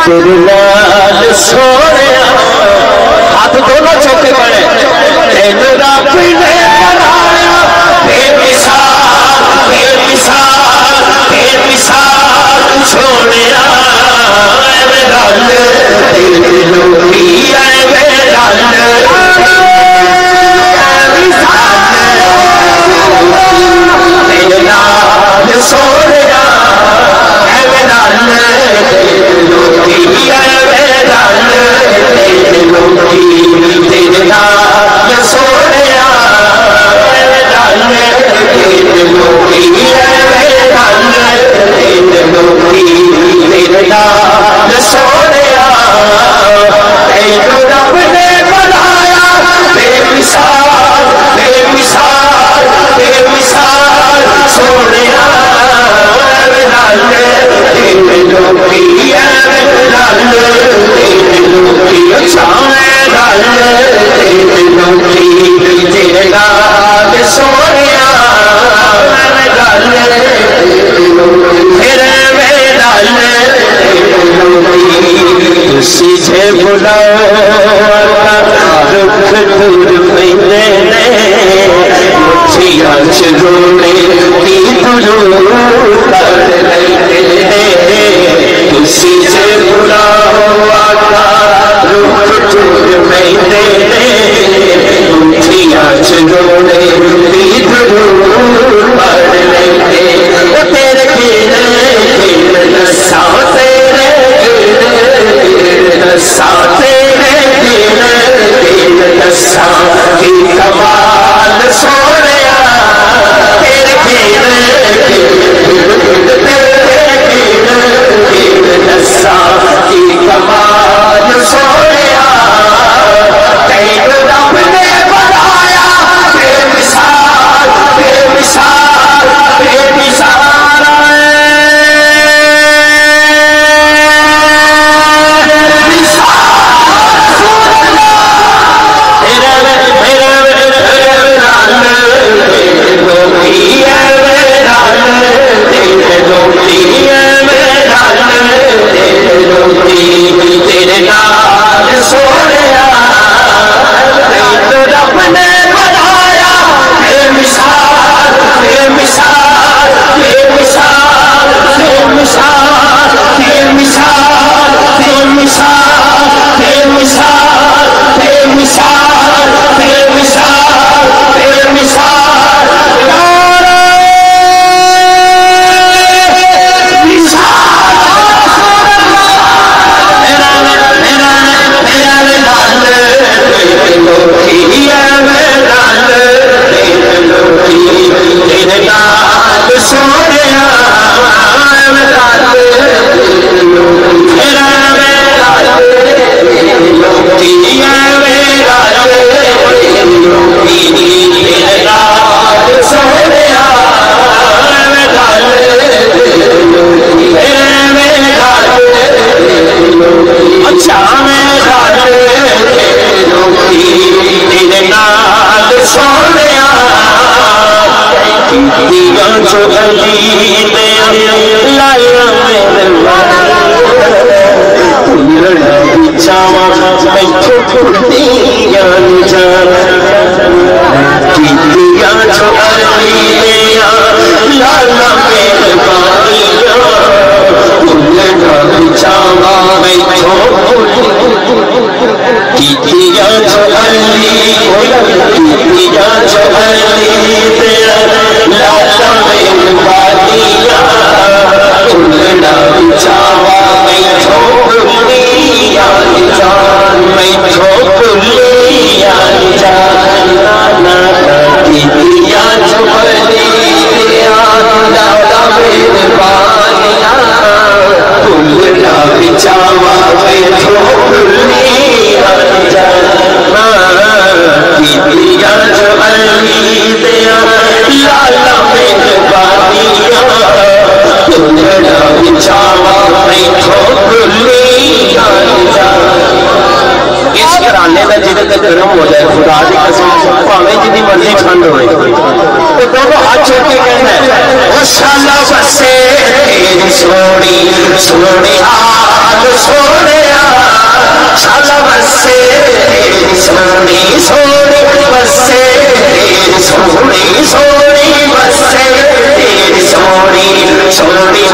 تیرے نال سونیا ہاتھ دونوں چوکے پڑے تین رب نے بنایا بے مثال بے مثال بے مثال سونیا اے رل تیرے لوکی اے رل تیرے نال سونیا اے رل تیرے نال سونیا تیرے لوکی تیرے نال سونیا تینوں رب نے بنایا بے مثال بے مثال بے مثال سونیا تیرے لوکی تیرے نال سونیا سیدھے بلاوا رکھ دور پیندے نے مٹھیاں چ رونے کی ضرور کر لیندے نے سیدھے بلاوا رکھ دور پیندے نے مٹھیاں چ رونے کی ضرور کر لیندے تیرے کینے نساں تیرے نساں تیرے نساں کی کمال سونیا تیرے نساں کی کمال سونیا تینوں رب نے بنایا بے مثال بے مثال بے مثال تیرے نال سونیا تینوں رب نے بنایا بے مثال بے مثال بے مثال بے مثال بے مثال بے مثال بے مثال بے مثال بے مثال بے مثال تیرے نال سونیا اچھا تیرے نال سونیا دیاں جو علی دیا لایا میرے لڑا بچاوا بیٹھو دیاں جان دیاں جو علی دیا لایا میرے لڑا بچاوا بیٹھو دیاں جو علی دیاں جو علی دیا لایا میرے بالیاں لڑا بچاوا بیٹھو دیاں جان بیٹھو دیاں جان دیاں جو علی دیا لایا میرے بالیاں لڑا بچاوا بیٹھو دیاں جان دیاں جو علی دیا لایا میرے بالیاں لڑا بچاوا بیٹھو دیاں جان اس گھرانے تے گرم ہو جائے خدا دی قسم بھاویں جتنی مرضی ٹھنڈ ہوئے تو دونوں ہاتھ چھوڑ کے کہنا ہے او شالا بسے تیری سونی سونی آل سونیا شالا بسے تیری سونی سونی بسے تیری سونی سونی بسے تیری سونی سونی